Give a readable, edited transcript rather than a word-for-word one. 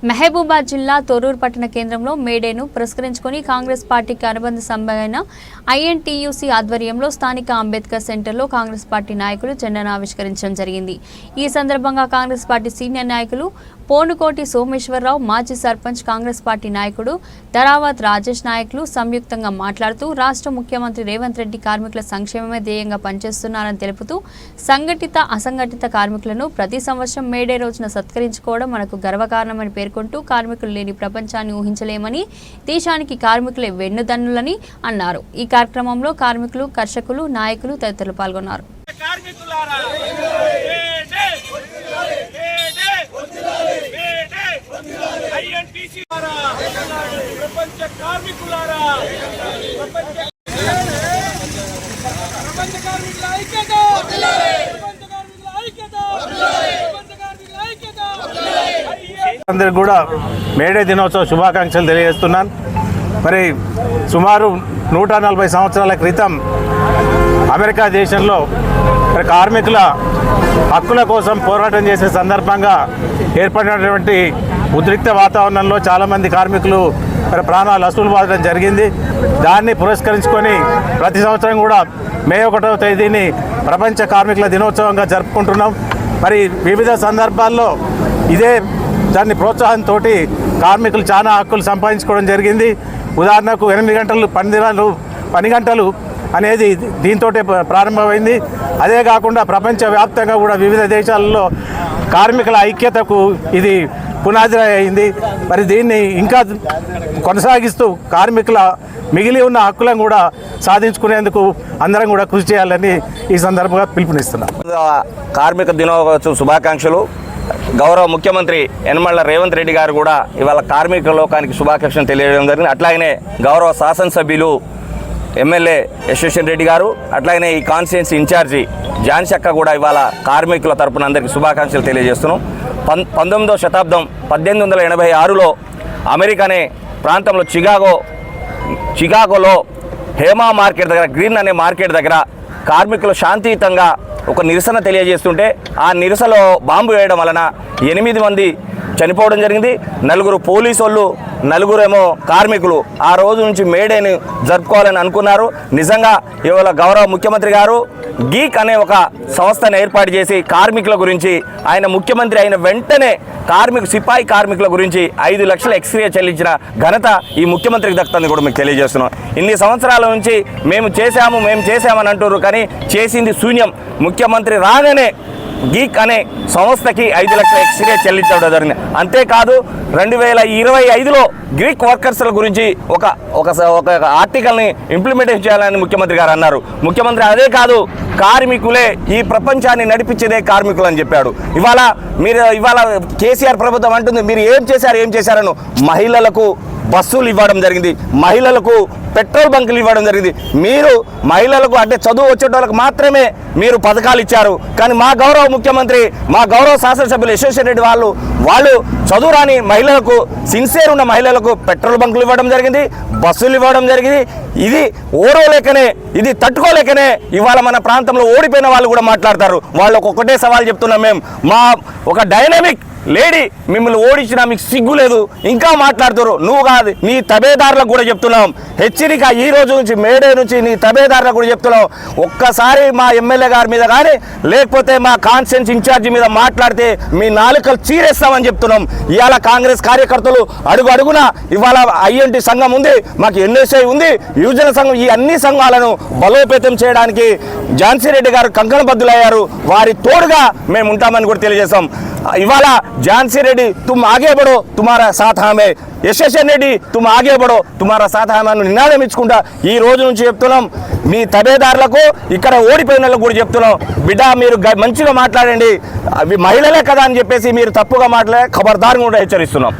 మహబూబాబాద్ జిల్లా తొర్రూరు పట్టణ కేంద్రంలో మేడేను పురస్కరించుకొని కాంగ్రెస్ పార్టీకి అనుబంధ సంఘమైన ఐఎన్టీయూసీ ఆధ్వర్యంలో స్థానిక అంబేద్కర్ సెంటర్లో కాంగ్రెస్ పార్టీ నాయకులు జెండాను ఆవిష్కరించడం జరిగింది। ఈ సందర్భంగా కాంగ్రెస్ పార్టీ సీనియర్ నాయకులు పోనుకోటి సోమేశ్వరరావు, మాజీ సర్పంచ్ కాంగ్రెస్ పార్టీ నాయకుడు ధరావత్ రాజేష్ నాయకులు సంయుక్తంగా మాట్లాడుతూ రాష్ట్ర ముఖ్యమంత్రి రేవంత్ రెడ్డి కార్మికుల సంక్షేమమే ధ్యేయంగా పనిచేస్తున్నారని తెలుపుతూ సంఘటిత అసంఘటిత కార్మికులను ప్రతి సంవత్సరం మేడే రోజున సత్కరించుకోవడం మనకు గర్వకారణమని పేర్కొంటూ కార్మికులు లేని ప్రపంచాన్ని ఊహించలేమని, దేశానికి కార్మికులే వెన్నుదన్నులని అన్నారు। ఈ కార్యక్రమంలో కార్మికులు, కర్షకులు, నాయకులు తదితరులు పాల్గొన్నారు। అందరికి కూడా మేడే దినోత్సవ శుభాకాంక్షలు తెలియజేస్తున్నాను। మరి సుమారు 140 సంవత్సరాల క్రితం అమెరికా దేశంలో కార్మికుల హక్కుల కోసం పోరాటం చేసే సందర్భంగా ఏర్పడినటువంటి ఉద్రిక్త వాతావరణంలో చాలామంది కార్మికులు ప్రాణాలు అసూలు బాధడం జరిగింది। దాన్ని పురస్కరించుకొని ప్రతి సంవత్సరం కూడా మే 1వ తేదీని ప్రపంచ కార్మికుల దినోత్సవంగా జరుపుకుంటున్నాం। మరి వివిధ సందర్భాల్లో ఇదే దాన్ని ప్రోత్సాహంతో కార్మికులు చాలా హక్కులు సంపాదించుకోవడం జరిగింది। ఉదాహరణకు 8 గంటలు పని గంటలు అనేది దీంతో ప్రారంభమైంది। అదే కాకుండా ప్రపంచవ్యాప్తంగా కూడా వివిధ దేశాలలో కార్మికుల ఐక్యతకు ఇది పునాది అయింది। మరి దీన్ని ఇంకా కొనసాగిస్తూ కార్మికుల మిగిలి ఉన్న హక్కులను కూడా సాధించుకునేందుకు అందరం కూడా కృషి చేయాలని ఈ సందర్భంగా పిలుపునిస్తున్నాం। కార్మిక దినోత్సవ శుభాకాంక్షలు। గౌరవ ముఖ్యమంత్రి యనమల రేవంత్ రెడ్డి గారు కూడా ఇవాళ కార్మిక లోకానికి శుభాకాంక్షలు తెలియజేయడం జరిగింది। అట్లాగనే గౌరవ శాసనసభ్యులు ఎమ్మెల్యే యశ్వంత్ రెడ్డి గారు, అట్లాగనే ఈ కాన్స్టిట్యున్సీ ఇన్ఛార్జి జాన్షక్క కూడా ఇవాళ కార్మికుల తరపున అందరికీ శుభాకాంక్షలు తెలియజేస్తున్నాం। 19వ శతాబ్దం 1886లో అమెరికా అనే ప్రాంతంలో చికాగోలో హేమా మార్కెట్ దగ్గర, గ్రీన్ అనే మార్కెట్ దగ్గర కార్మికులు శాంతియుతంగా ఒక నిరసన తెలియజేస్తుంటే ఆ నిరసనలో బాంబు వేయడం వలన 8 మంది చనిపోవడం జరిగింది। 4 పోలీసు వాళ్ళు, 4 కార్మికులు ఆ రోజు నుంచి మేడేని జరుపుకోవాలని అనుకున్నారు। నిజంగా ఇవాళ గౌరవ ముఖ్యమంత్రి గారు గీక్ అనే ఒక సంస్థను ఏర్పాటు చేసి కార్మికుల గురించి ఆయన ముఖ్యమంత్రి అయిన వెంటనే సిపాయి కార్మికుల గురించి 5 లక్షల ఎక్స్గ్రేషియా చెల్లించిన ఘనత ఈ ముఖ్యమంత్రికి దక్కుతుందని కూడా మీకు తెలియజేస్తున్నాం। ఇన్ని సంవత్సరాల నుంచి మేము చేశామని అంటున్నారు, కానీ చేసింది శూన్యం। ముఖ్యమంత్రి రాగానే గీక్ అనే సంస్థకి 5 లక్షల ఎక్స్గ్రేషియా చెల్లించడం జరిగింది। అంతేకాదు 2025లో గ్రీక్ వర్కర్స్ల గురించి ఒక ఆర్టికల్ని ఇంప్లిమెంటేషన్ చేయాలని ముఖ్యమంత్రి గారు అన్నారు। ముఖ్యమంత్రి అదే కాదు, కార్మికులే ఈ ప్రపంచాన్ని నడిపించేదే కార్మికులు అని చెప్పాడు। ఇవాళ కేసీఆర్ ప్రభుత్వం అంటుంది మీరు ఏం చేశారని మహిళలకు బస్సులు ఇవ్వడం జరిగింది, మహిళలకు పెట్రోల్ బంకులు ఇవ్వడం జరిగింది। మీరు మహిళలకు అంటే చదువు వచ్చేటోళ్ళకు మాత్రమే మీరు పథకాలు ఇచ్చారు, కానీ మా గౌరవ ముఖ్యమంత్రి, మా గౌరవ శాసనసభ్యులు యశ్వంత్ రెడ్డి వాళ్ళు చదువు రాని మహిళలకు, సిన్సియర్ ఉన్న మహిళలకు పెట్రోల్ బంకులు ఇవ్వడం జరిగింది, బస్సులు ఇవ్వడం జరిగింది। ఇది ఓడవలేకనే, ఇది తట్టుకోలేకనే ఇవాళ మన ప్రాంతంలో ఓడిపోయిన వాళ్ళు కూడా మాట్లాడతారు। వాళ్ళకు ఒకటే సవాల్ చెప్తున్నాం, మేము మా ఒక డైనమిక్ లేడీ మిమ్మల్ని ఓడించినా మీకు సిగ్గు లేదు, ఇంకా మాట్లాడుతారు। నువ్వు కాదు, నీ తబేదారులకు కూడా చెప్తున్నాం హెచ్చరిక, ఈ రోజు నుంచి మేడే నుంచి నీ తబేదారులకు కూడా చెప్తున్నాం, ఒక్కసారి మా ఎమ్మెల్యే గారి మీద కానీ లేకపోతే మా కాన్స్టిట్యున్సీ ఇన్ఛార్జి మీద మాట్లాడితే మీ నాలుకలు చీరేస్తామని చెప్తున్నాం। ఇవాళ కాంగ్రెస్ కార్యకర్తలు అడుగున ఇవాళ ఐఎన్టీ సంఘం ఉంది, మాకు ఎన్ఎస్ఐ ఉంది, యువజన సంఘం, ఈ అన్ని సంఘాలను బలోపేతం చేయడానికి ఝాన్సీ రెడ్డి గారు కంకణబద్దులయ్యారు। వారి తోడుగా మేము ఉంటామని కూడా తెలియజేస్తాం। ఇవాళ ఝాన్సీ రెడ్డి తుమ్ ఆగే బడో తుమారా సాథ్ హమే, యశ్వంత్ రెడ్డి తుమ్ ఆగే బడో తుమారా సాథ్ హమే అని నినాదం ఇచ్చుకుంటా ఈ రోజు నుంచి చెప్తున్నాం। మీ తబేదారులకు, ఇక్కడ ఓడిపోయిన వాళ్ళకు కూడా చెప్తున్నాం, బిడ్డ మీరు మంచిగా మాట్లాడండి, అవి మహిళలే కదా అని చెప్పేసి మీరు తప్పుగా మాట్లాడే ఖబర్దార్ కూడా హెచ్చరిస్తున్నాం।